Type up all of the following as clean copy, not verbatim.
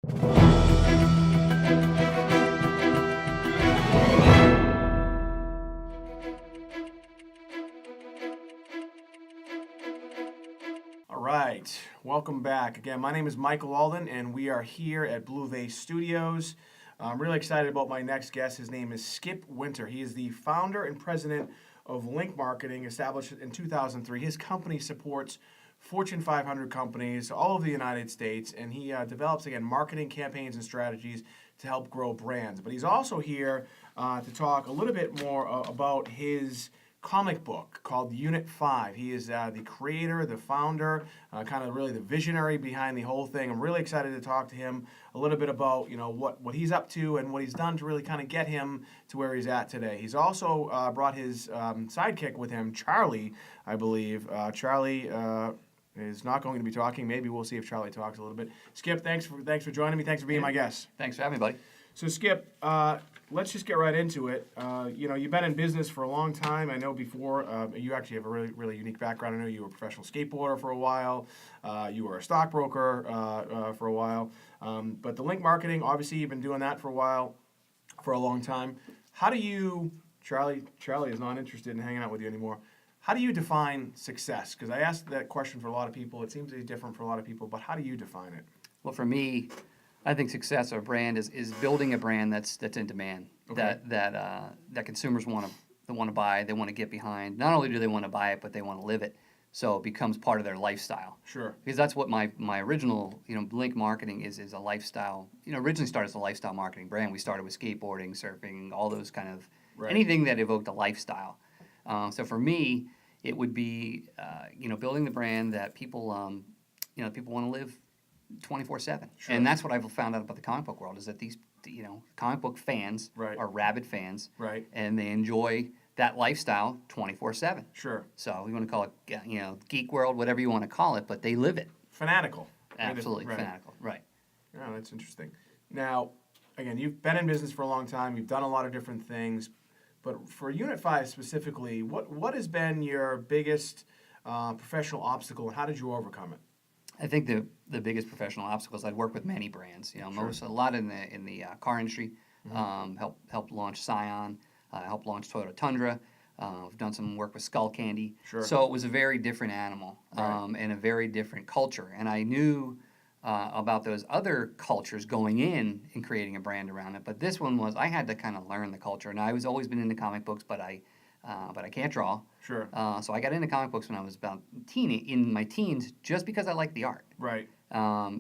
All right, welcome back. Again, my name is Michael Alden, and we are here at Blue Vase Studios. I'm really excited about my next guest. His name is Skip Winter. He is the founder and president of Link Marketing, established in 2003. His company supports Fortune 500 companies all over the United States, and he develops, again, marketing campaigns and strategies to help grow brands. But he's also here to talk a little bit more about his comic book called Unit 5. He is the creator, the founder, kind of really the visionary behind the whole thing. I'm really excited to talk to him a little bit about what he's up to and what he's done to really kind of get him to where he's at today. He's also brought his sidekick with him, Charlie, I believe. Charlie is not going to be talking. Maybe we'll see if Charlie talks a little bit. Skip, thanks for joining me. Thanks for being my guest. Thanks for having me, buddy. So Skip, let's just get right into it. You've been in business for a long time. I know before you actually have a really, really unique background. I know you were a professional skateboarder for a while. You were a stockbroker for a while. But the link marketing, obviously, you've been doing that for a while, for a long time. How do you, Charlie is not interested in hanging out with you anymore. How do you define success? Because I asked that question for a lot of people. It seems to be different for a lot of people, but how do you define it? Well, for me, I think success of a brand is building a brand that's in demand, Okay. that consumers want to buy, they want to get behind. Not only do they want to buy it, but they want to live it, so it becomes part of their lifestyle. Sure. Because that's what my original Link Marketing is a lifestyle. Originally started as a lifestyle marketing brand. We started with skateboarding, surfing, all those kind of anything that evoked a lifestyle. So for me, it would be building the brand that people people want to live 24/7. Sure. And that's what I've found out about the comic book world is that these comic book fans are rabid fans, and they enjoy that lifestyle 24/7. Sure. So you want to call it geek world, whatever you want to call it, but they live it. Fanatical. Absolutely fanatical. Right. Yeah, that's interesting. Now, again, you've been in business for a long time. You've done a lot of different things. But for Unit 5 specifically, what has been your biggest professional obstacle, and how did you overcome it? I think the biggest professional obstacles, I'd worked with many brands. A lot in the car industry. Helped launch Scion. Helped launch Toyota Tundra. I've done some work with Skull Candy. Sure. So it was a very different animal and a very different culture. And I knew about those other cultures going in and creating a brand around it. But this one I had to kind of learn the culture. And I was always been into comic books, but I can't draw. Sure. So I got into comic books when I was about in my teens, just because I liked the art. Right.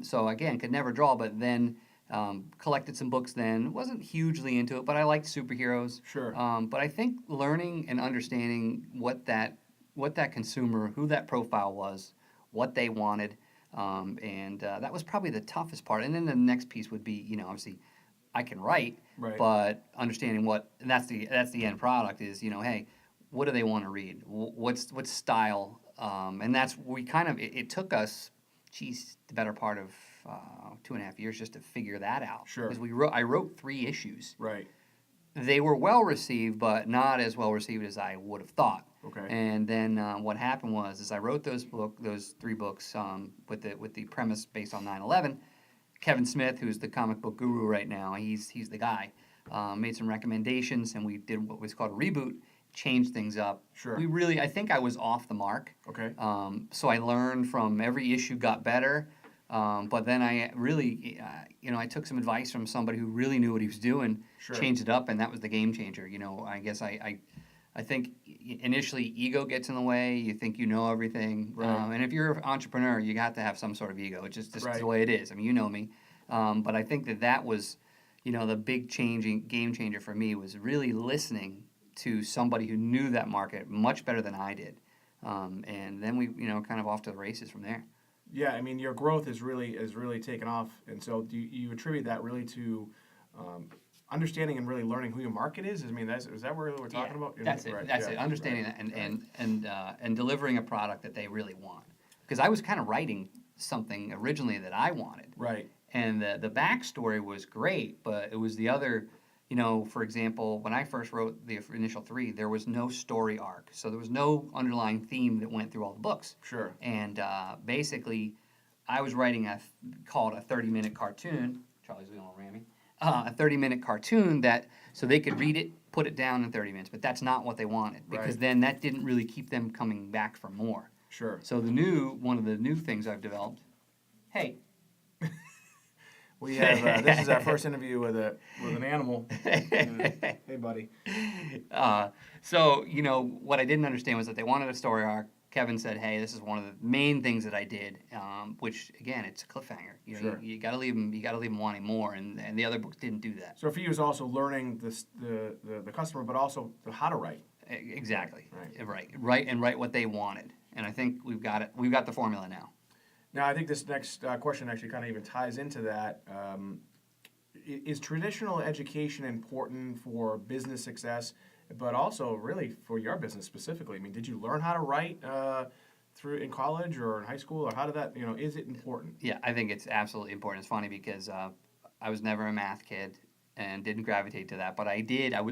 So again, could never draw, but then collected some books then. Wasn't hugely into it, but I liked superheroes. Sure. But I think learning and understanding what that consumer, who that profile was, what they wanted, and that was probably the toughest part. And then the next piece would be, obviously, I can write, but understanding and that's the end product is, hey, what do they want to read? What's style? And that's it took us, the better part of 2.5 years just to figure that out. Sure. Because I wrote 3 issues. Right. They were well received, but not as well received as I would have thought. Okay. And then what happened was I wrote those 3 books with the premise based on 9/11. Kevin Smith, who's the comic book guru right now, he's the guy. Made some recommendations, and we did what was called a reboot. Changed things up. Sure. I think I was off the mark. Okay. So I learned from every issue, got better. But then I really, I took some advice from somebody who really knew what he was doing. Sure. Changed it up, and that was the game changer. I guess I think initially ego gets in the way. You think you know everything. Right. And if you're an entrepreneur, you got to have some sort of ego. It's just Right. the way it is. I mean, you know me. But I think that was, the big game changer for me was really listening to somebody who knew that market much better than I did. And then we, kind of off to the races from there. Yeah, I mean, your growth has really taken off, and so do you attribute that really to understanding and really learning who your market is? I mean, is that what we're talking about? That's it. Right. That's it. Understanding that and delivering a product that they really want. Because I was kind of writing something originally that I wanted. Right. And the backstory was great, but it was the other. For example, when I first wrote the initial 3, there was no story arc. So there was no underlying theme that went through all the books. Sure. And basically, I was writing called a 30-minute cartoon, Charlie's going to ram me. A 30-minute cartoon so they could read it, put it down in 30 minutes. But that's not what they wanted, because Right. then that didn't really keep them coming back for more. Sure. So one of the new things I've developed. Hey. We have this is our first interview with an animal. Hey, buddy. So what I didn't understand was that they wanted a story arc. Kevin said, "Hey, this is one of the main things that I did," which again, it's a cliffhanger. Sure. You got to leave them. You got to leave them wanting more, and the other books didn't do that. So for you, it's also learning the customer, but also how to write. Exactly. Right. Write what they wanted, and I think we've got it. We've got the formula now. Now, I think this next question actually kind of even ties into that. Is traditional education important for business success, but also really for your business specifically? I mean, did you learn how to write through in college or in high school, or how did that? Is it important? Yeah, I think it's absolutely important. It's funny because I was never a math kid and didn't gravitate to that, but I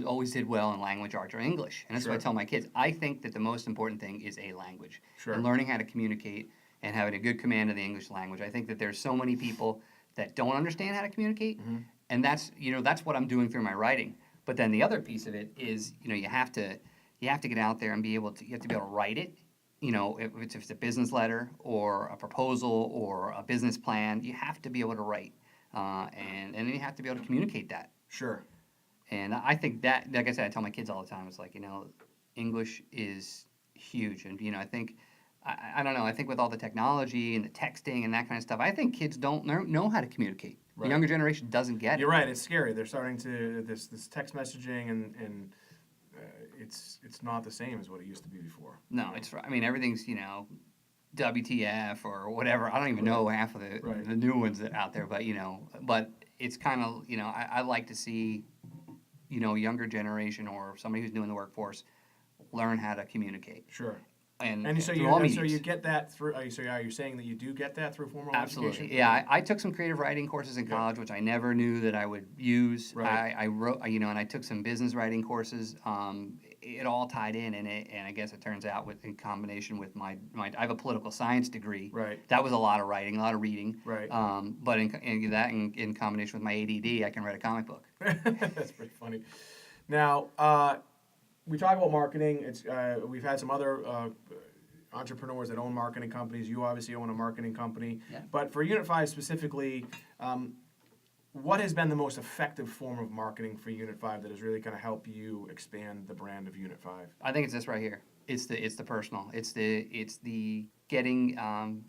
always did well in language arts or English, and that's what I Sure. tell my kids. I think that the most important thing is a language, Sure. and learning how to communicate and having a good command of the English language. I think that there's so many people that don't understand how to communicate, and that's what I'm doing through my writing. But then the other piece of it is, you have to get out there and be able to write it. If it's a business letter or a proposal or a business plan, you have to be able to write, and then you have to be able to communicate that. Sure. And I think that, like I said, I tell my kids all the time, it's like, English is huge. And, I think, I don't know, I think with all the technology and the texting and that kind of stuff, I think kids don't know how to communicate. Right. The younger generation doesn't get it. You're right. It's scary. They're starting to this text messaging and it's not the same as what it used to be before. No, everything's, WTF or whatever. I don't even know half of the new ones that are out there, but it's kind of, I like to see, younger generation or somebody who's new in the workforce learn how to communicate. Sure. And so through all you mediums. get that through. So are you saying that you do get that through formal Absolutely. education? Yeah, I took some creative writing courses in college, which I never knew that I would use. Right. I wrote, and I took some business writing courses. It all tied in, and I guess it turns out in combination with my I have a political science degree. Right. That was a lot of writing, a lot of reading. Right. But in combination with my ADD, I can write a comic book. That's pretty funny. Now, we talk about marketing. We've had some other entrepreneurs that own marketing companies. You obviously own a marketing company. Yeah. But for Unit 5 specifically, what has been the most effective form of marketing for Unit 5 that has really kind of helped you expand the brand of Unit 5? I think it's this right here. It's the personal. It's the getting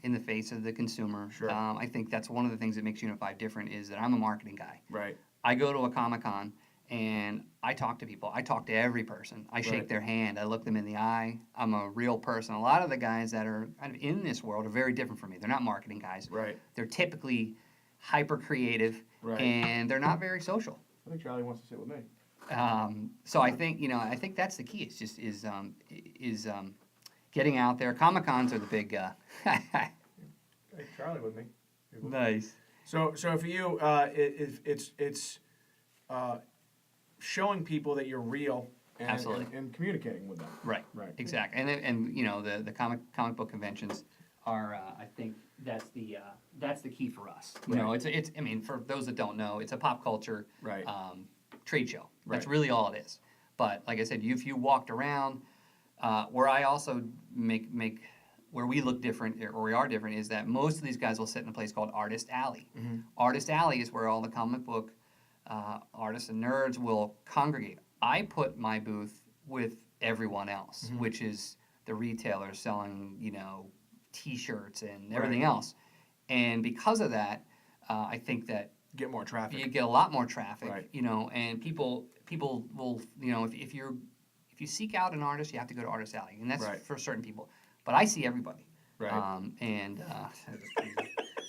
in the face of the consumer. Sure. I think that's one of the things that makes Unit 5 different is that I'm a marketing guy. Right. I go to a Comic-Con and I talk to people. I talk to every person. I shake Right. their hand. I look them in the eye. I'm a real person. A lot of the guys that are kind of in this world are very different from me. They're not marketing guys. Right. They're typically hyper creative, Right. and they're not very social. I think Charlie wants to sit with me. So I think that's the key. It's just getting out there. Comic-Cons are the big. Hey, Charlie with me. Nice. So for you, it's showing people that you're real Absolutely. and communicating with them. Right. Right. Exactly. And the comic book conventions are I think that's the key for us. It's for those that don't know, it's a pop culture Right. trade show. That's Right. really all it is. But like I said, if you walked around, where I also make where we look different or we are different is that most of these guys will sit in a place called Artist Alley. Mm-hmm. Artist Alley is where all the comic book artists and nerds will congregate. I put my booth with everyone else, Mhm. which is the retailers selling, T-shirts and everything Right. else. And because of that, I think that Get more traffic. you get a lot more traffic, Right. and people will, if you seek out an artist, you have to go to Artist Alley, and that's Right. for certain people. But I see everybody. Right.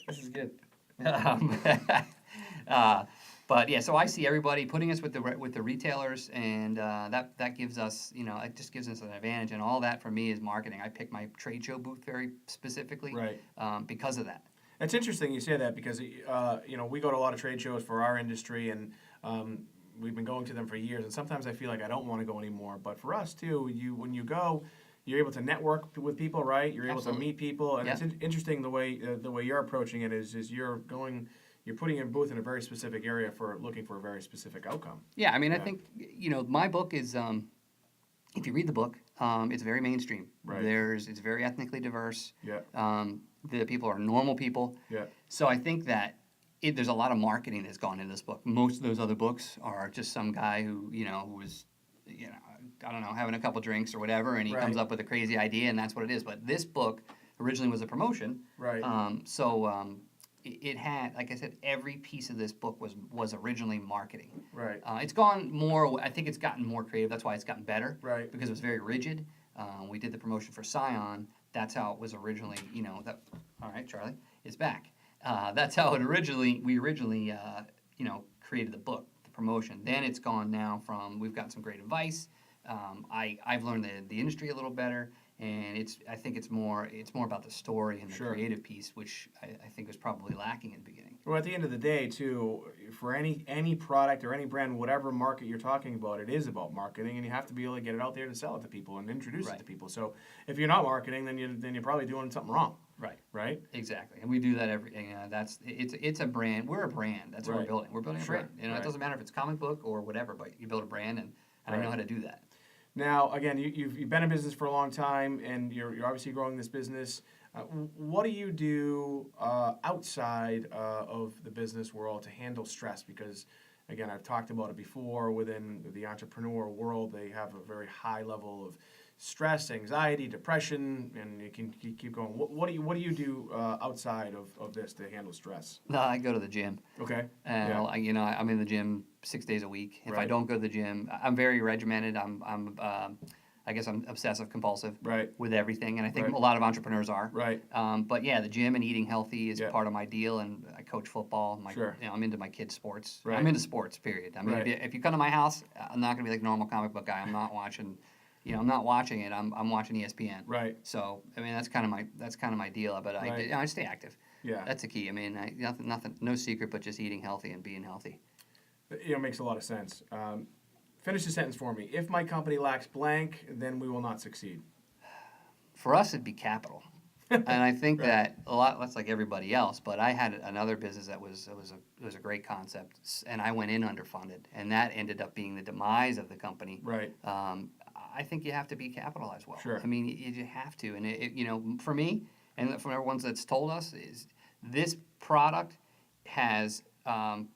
This is good. But yeah, so I see everybody putting us with the retailers, and that gives us, it just gives us an advantage, and all that for me is marketing. I pick my trade show booth very specifically, Right. Because of that. It's interesting you say that because we go to a lot of trade shows for our industry, and we've been going to them for years. And sometimes I feel like I don't want to go anymore. But for us too, when you go, you're able to network with people, right? You're able Absolutely. to meet people, and Yeah. it's interesting the way you're approaching it is you're going. you're putting your booth in a very specific area for looking for a very specific outcome. Yeah, I mean, I Yeah. think, my book is, if you read the book, it's very mainstream. Right. It's very ethnically diverse. Yeah. The people are normal people. Yeah. So I think that there's a lot of marketing that's gone into this book. Most of those other books are just some guy who was, I don't know, having a couple drinks or whatever, and he Right. comes up with a crazy idea, and that's what it is. But this book originally was a promotion. Right. It had, like I said, every piece of this book was originally marketing. Right. It's gone more. I think it's gotten more creative. That's why it's gotten better. Right. Because it was very rigid. We did the promotion for Scion. That's how it was originally. That. All right, Charlie is back. That's how we originally created the book, the promotion. Then it's gone now from. We've got some great advice. I've learned the industry a little better. And I think it's more about the story and the Sure. creative piece, which I think was probably lacking in the beginning. Well, at the end of the day, too, for any product or any brand, whatever market you're talking about, it is about marketing, and you have to be able to get it out there to sell it to people and introduce it Right. to people. So if you're not marketing, then you're probably doing something wrong, Right. right? Exactly, and we do that it's a brand. We're a brand. That's what Right. we're building. We're building a Sure. brand. Right. It doesn't matter if it's comic book or whatever, but you build a brand, and I Right. know how to do that. Now, again, you've been in business for a long time, and you're obviously growing this business. What do you do outside of the business world to handle stress? Because, again, I've talked about it before. Within the entrepreneur world, they have a very high level of stress, anxiety, depression, and you can keep going. What do you do outside of this to handle stress? No, I go to the gym, Okay. and Yeah. I'm in the gym 6 days a week. If I Right. don't go to the gym, I'm very regimented. I guess I'm obsessive compulsive Right. with everything, and I think Right. a lot of entrepreneurs are. Right. But yeah, the gym and eating healthy is Yeah. part of my deal, and I coach football. Sure. I'm into my kids' sports. Right. I'm into sports. Period. I mean, Right. if you come to my house, I'm not gonna be like a normal comic book guy. I'm not watching. I'm not watching it. I'm watching ESPN. Right. So I mean, that's kind of my deal. But Right. I stay active. Yeah. That's the key. I mean, nothing, no secret, but just eating healthy and being healthy. It makes a lot of sense. Finish the sentence for me. If my company lacks blank, then we will not succeed. For us, it'd be capital. And I think Right. that a lot. That's like everybody else. But I had another business that was a great concept, and I went in underfunded, and that ended up being the demise of the company. Right. I think you have to be capitalized well. Sure. I mean, you have to, and for me, and from everyone that's told us, is this product has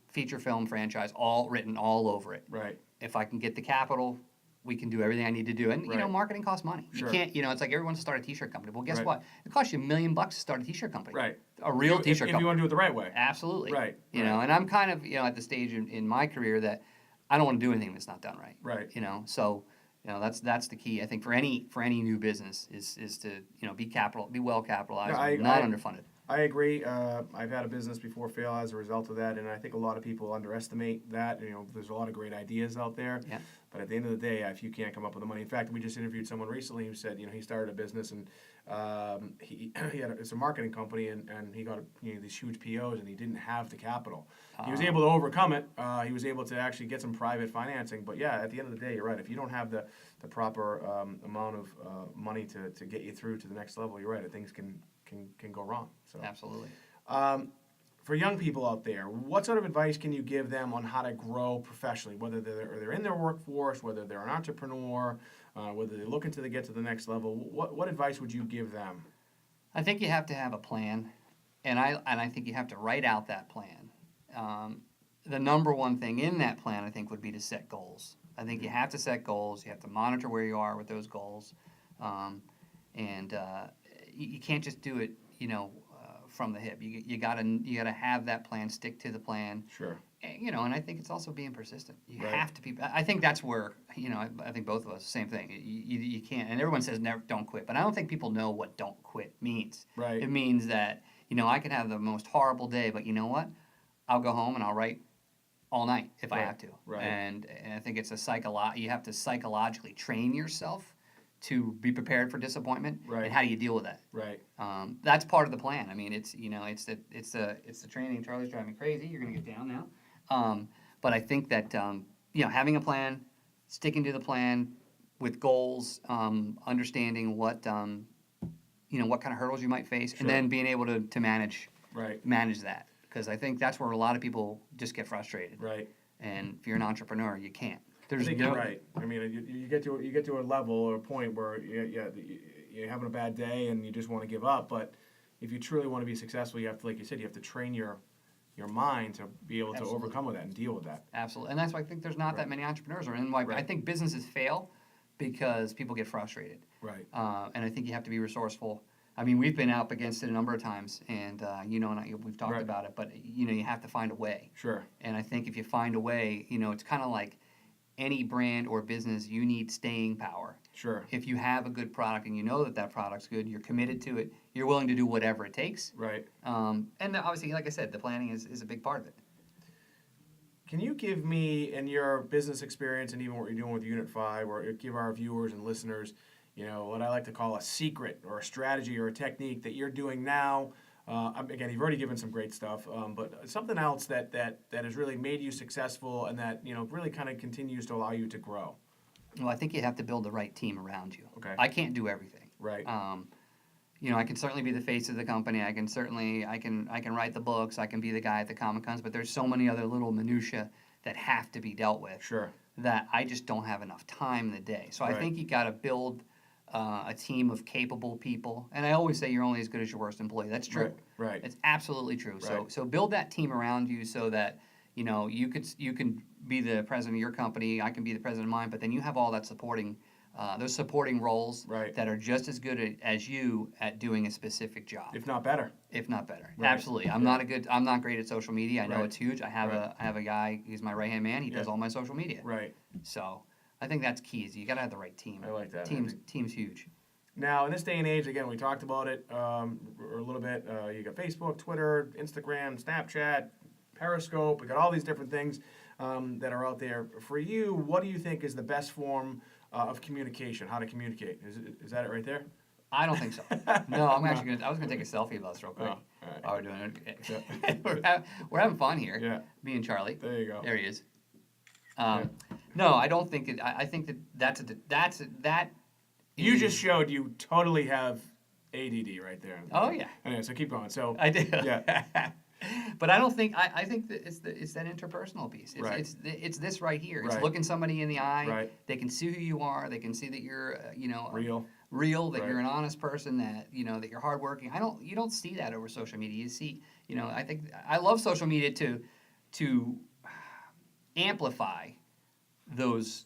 feature film franchise all written all over it. Right. If I can get the capital, we can do everything I need to do. And Right. marketing costs money. Sure. You can't, it's like everyone wants to start a t-shirt company. Well, guess Right. what? It costs you $1 million to start a t-shirt company. Right. A real If t-shirt you company. want to do it the right way. Absolutely. Right, You right. know, and I'm kind of, at the stage in my career that I don't want to do anything that's not done right. Right. So, that's the key. I think for any new business is to, be well capitalized, No, not underfunded. I agree. I've had a business before fail as a result of that, and I think a lot of people underestimate that. There's a lot of great ideas out there. Yeah. But at the end of the day, if you can't come up with the money, in fact, we just interviewed someone recently who said, he started a business and it's a marketing company and he got these huge POs and he didn't have the capital. He was able to overcome it. He was able to actually get some private financing. But yeah, at the end of the day, you're right. If you don't have the proper amount of money to get you through to the next level, you're right. Things can go wrong. So. Absolutely. For young people out there, what sort of advice can you give them on how to grow professionally, whether they're in their workforce, whether they're an entrepreneur, whether they're looking to get to the next level? What advice would you give them? I think you have to have a plan, and I think you have to write out that plan. The number one thing in that plan, I think, would be to set goals. I think you have to set goals. You have to monitor where you are with those goals, and you can't just do it, from the hip. You gotta have that plan. Stick to the plan. Sure. And I think it's also being persistent. You Right. have to be. I think that's where I think both of us same thing. You can't. And everyone says never don't quit, but I don't think people know what don't quit means. Right. It means that I can have the most horrible day, but you know what? I'll go home and I'll write all night if I Right. have to. Right. And I think it's you have to psychologically train yourself to be prepared for disappointment. Right. And how do you deal with that? Right. That's part of the plan. I mean, it's the training. Charlie's driving me crazy. You're gonna get down now. But I think that having a plan, sticking to the plan with goals, understanding what what kind of hurdles you might face, Sure. and then being able to manage Right. that. because I think that's where a lot of people just get frustrated. Right. And if you're an entrepreneur, you can't. I There's think no you're right. I mean, you get to a level or a point where you're having a bad day and you just want to give up. But if you truly want to be successful, you have to, like you said, you have to train your mind to be able to Absolutely. overcome with that and deal with that. Absolutely, and that's why I think there's not that Right. many entrepreneurs around. And why I Right. think businesses fail because people get frustrated. Right. And I think you have to be resourceful. I mean, we've been up against it a number of times, and we've talked Right. about it. But you have to find a way. Sure. And I think if you find a way, it's kind of like any brand or business. You need staying power. Sure. If you have a good product and you know that product's good, you're committed to it. You're willing to do whatever it takes. Right. And obviously, like I said, the planning is a big part of it. Can you give me, in your business experience and even what you're doing with Unit 5, or give our viewers and listeners, what I like to call a secret or a strategy or a technique that you're doing now? Again, you've already given some great stuff, but something else that has really made you successful and that, really kind of continues to allow you to grow. Well, I think you have to build the right team around you. Okay. I can't do everything. Right. I can certainly be the face of the company. I can write the books. I can be the guy at the Comic Cons. But there's so many other little minutia that have to be dealt with. Sure. That I just don't have enough time in the day. So Right. I think you got to build a team of capable people. And I always say you're only as good as your worst employee. That's true. Right. It's absolutely true. Right. So build that team around you so that you can be the president of your company. I can be the president of mine. But then you have all that supporting. Those supporting roles Right. that are just as good as you at doing a specific job, If not better. if not better. Right. Absolutely, I'm not great at social media. I know Right. it's huge. I have a guy. He's my right hand man. He does Yeah. all my social media. Right. So I think that's key. Is you got to have the right team. I like that. Team's huge. Now, in this day and age, again, we talked about it a little bit. You got Facebook, Twitter, Instagram, Snapchat, Periscope. We got all these different things that are out there. For you, what do you think is the best form of communication? How to communicate? Is that it right there? I don't think so. No, I was gonna take a selfie of us real quick. Oh, all right. While we're doing it. we're having fun here. Yeah. Me and Charlie. There you go. There he is. No, I don't think it. I think that. You is- just showed you totally have ADD right there. Oh, yeah. Anyway, so keep going. So I did. Yeah. But I don't think I think that it's that interpersonal piece. It's, Right. it's this right here. It's Right. looking somebody in the eye. Right. They can see who you are. They can see that you're Real. that Right. you're an honest person. That that you're hardworking. You don't see that over social media. You see I think I love social media to amplify those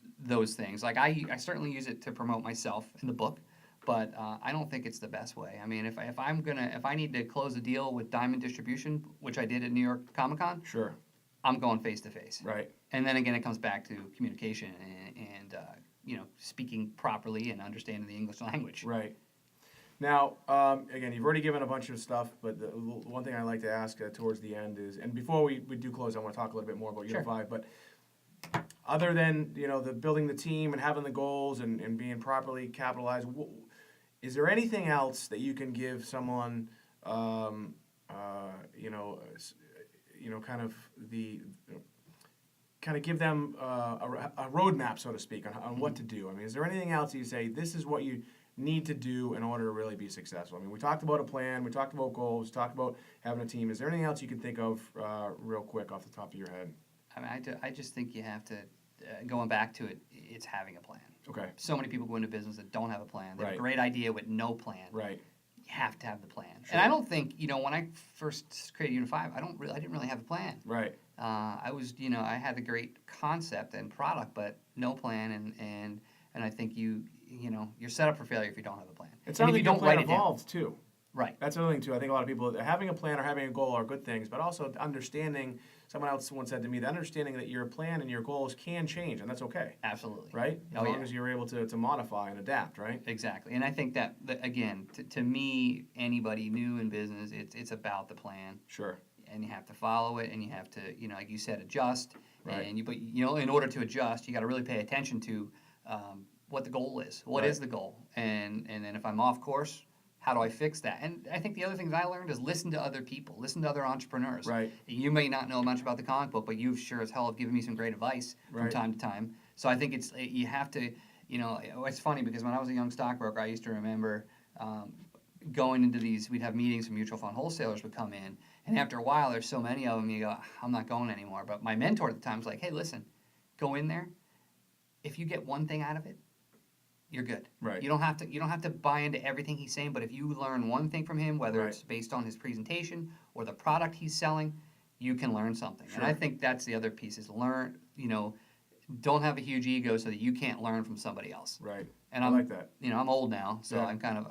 things. Like I certainly use it to promote myself in the book. But I don't think it's the best way. I mean, if I need to close a deal with Diamond Distribution, which I did at New York Comic Con, Sure. I'm going face to face. Right. And then again, it comes back to communication and speaking properly and understanding the English language. Right. Now, again, you've already given a bunch of stuff, but the one thing I like to ask towards the end is, and before we do close, I want to talk a little bit more about Sure. Unit 5, but other than, the building the team and having the goals and being properly capitalized, is there anything else that you can give someone, kind of give them a roadmap, so to speak, on what to do? I mean, is there anything else you say, this is what you need to do in order to really be successful? I mean, we talked about a plan, we talked about goals, we talked about having a team. Is there anything else you can think of real quick off the top of your head? I mean, I just think you have to, going back to it, it's having a plan. Okay. So many people go into business that don't have a plan. They have Right. a great idea with no plan. Right. You have to have the plan. Sure. And I don't think, when I first created Unit 5, I didn't really have a plan. Right. I had the great concept and product, but no plan, and I think you're set up for failure if you don't have a plan. It And sounds if like you your don't plan write it down. evolved too. Right. That's another thing too. I think a lot of people, having a plan or having a goal are good things, but also understanding, someone else once said to me, the understanding that your plan and your goals can change, and that's okay, Absolutely. right? As Oh, long yeah. as you're able to modify and adapt, right? Exactly. And I think that again, to me, anybody new in business, it's about the plan, Sure. and you have to follow it, and you have to, like you said, adjust. Right. And but in order to adjust, you got to really pay attention to what the goal is. What is Right. the goal? And then if I'm off course, how do I fix that? And I think the other things I learned is listen to other people, listen to other entrepreneurs. Right. You may not know much about the comic book, but you sure as hell have given me some great advice from Right. time to time. So I think you have to, it's funny because when I was a young stockbroker, I used to remember going into these, we'd have meetings and mutual fund wholesalers would come in, And after a while, there's so many of them, you go, I'm not going anymore. But my mentor at the time was like, hey, listen, go in there. If you get one thing out of it, you're good. Right. You don't have to buy into everything he's saying, but if you learn one thing from him, whether Right. it's based on his presentation or the product he's selling, you can learn something. Sure. And I think that's the other piece is learn, don't have a huge ego so that you can't learn from somebody else. Right. And I I'm like that. I'm old now, so Yeah. I'm kind of,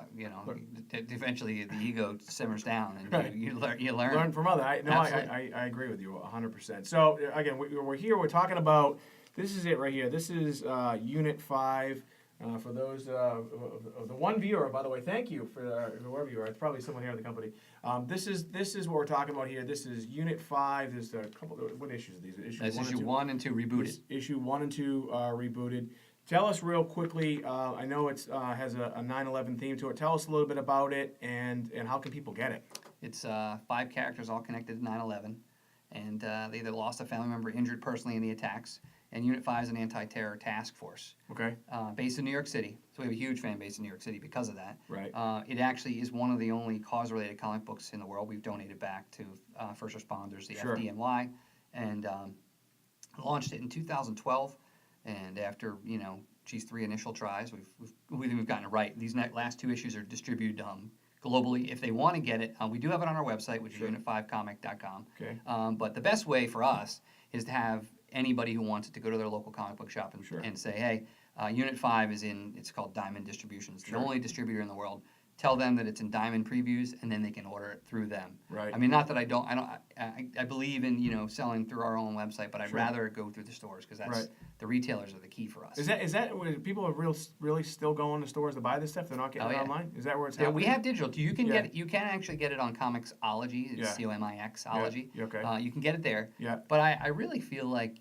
Look. eventually the ego simmers down and Right. you learn. Learn from others. Absolutely. I agree with you 100%. So again, we're here. We're talking about, this is it right here. This is Unit 5. For those of the one viewer, by the way, thank you for whoever you are. It's probably someone here in the company. This is what we're talking about here. This is Unit 5. There's a couple. What issues are these? That's issue 1 and 2 rebooted. Issue 1 and 2 rebooted. Tell us real quickly. I know it has a 9/11 theme to it. Tell us a little bit about it and how can people get it? It's 5 characters all connected to 9/11, and they either lost a family member, injured personally in the attacks. And Unit 5 is an anti-terror task force Okay. based in New York City. So we have a huge fan base in New York City because of that. Right. It actually is one of the only cause-related comic books in the world. We've donated back to first responders, the Sure. FDNY, and launched it in 2012. And after 3 initial tries, we've gotten it right. These last 2 issues are distributed globally. If they want to get it, we do have it on our website, which Sure. is unit5comic.com. Okay. But the best way for us is to have anybody who wants it to go to their local comic book shop and, Sure. and say, hey, Unit 5 is it's called Diamond Distribution. It's Sure. the only distributor in the world. Tell them that it's in Diamond Previews, and then they can order it through them. Right. I mean, not that I believe in selling through our own website, but I'd Sure. rather go through the stores because Right. the retailers are the key for us. Is that where people are really still going to stores to buy this stuff? They're not getting Oh, it yeah. online. Is that where it's Yeah, happening? we have digital. You can Yeah. you can actually get it on Comixology. It's Yeah. COMIXology. Yeah, okay. You can get it there. Yeah. But I really feel like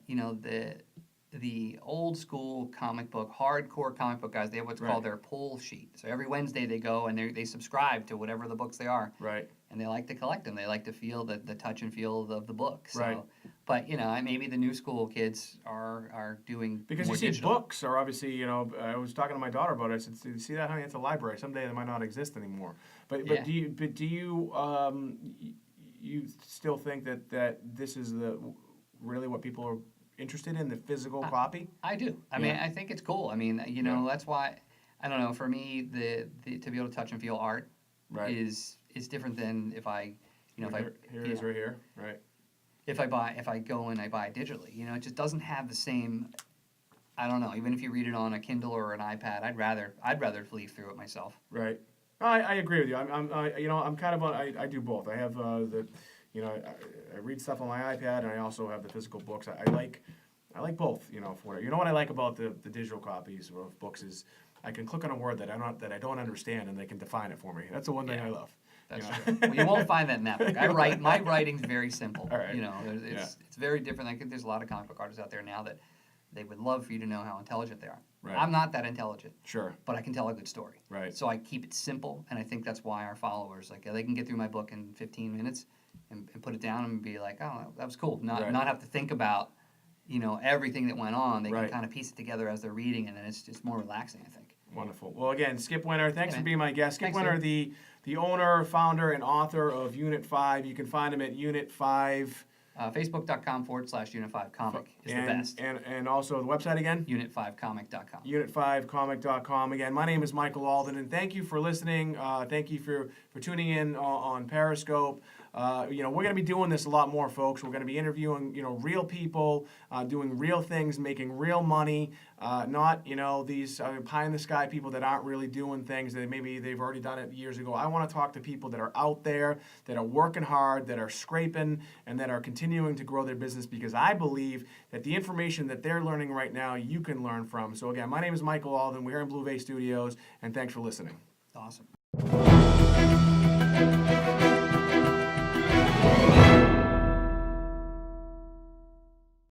the old school comic book, hardcore comic book guys, they have what's Right. called their pull sheet. So every Wednesday they go and they subscribe to whatever the books they are, Right. and they like to collect them. They like to feel the touch and feel of the book. So, Right. But maybe the new school kids are doing Because more you see, digital. books are obviously, I was talking to my daughter about it. I said, "You see that, honey? It's a library. Someday they might not exist anymore." But Yeah. do you still think that this is really what people are interested in, the physical copy? I do. I mean, I think it's cool. I mean, Yeah. that's why I don't know. For me, the to be able to touch and feel art Right. is different than if I Here it is right here. Right. if I go and I buy it digitally. It just doesn't have the same. I don't know. Even if you read it on a Kindle or an iPad, I'd rather leaf through it myself. Right. I agree with you. I'm kind of I do both. I have I read stuff on my iPad and I also have the physical books. I like both. What I like about the digital copies of books is I can click on a word that I don't understand and they can define it for me. That's the one thing Yeah. I love. That's You true. know? Well, you won't find that in that book. My writing's very simple. All right. It's very different. I think there's a lot of comic book artists out there now that they would love for you to know how intelligent they are. Right. I'm not that intelligent, Sure. but I can tell a good story. Right. So I keep it simple, and I think that's why our followers they can get through my book in 15 minutes and put it down and be like, oh, that was cool. Right. Not have to think about everything that went on. They Right. can kind of piece it together as they're reading, and then it's more relaxing, I think. Wonderful. Well, again, Skip Winter, thanks Hey, for man. being my guest. Skip Thanks, Winter, dude. the owner, founder, and author of Unit 5. You can find him at Unit 5. Facebook.com/Unit5Comic is the best. And also the website again? Unit5Comic.com. Unit5comic.com. Again, my name is Michael Alden, and thank you for listening. Thank you for tuning in on Periscope. We're going to be doing this a lot more, folks. We're going to be interviewing, real people, doing real things, making real money, not, these pie-in-the-sky people that aren't really doing things that maybe they've already done it years ago. I want to talk to people that are out there, that are working hard, that are scraping, and that are continuing to grow their business, because I believe that the information that they're learning right now, you can learn from. So again, my name is Michael Alden. We're here in Blue Vase Studios, and thanks for listening. Awesome.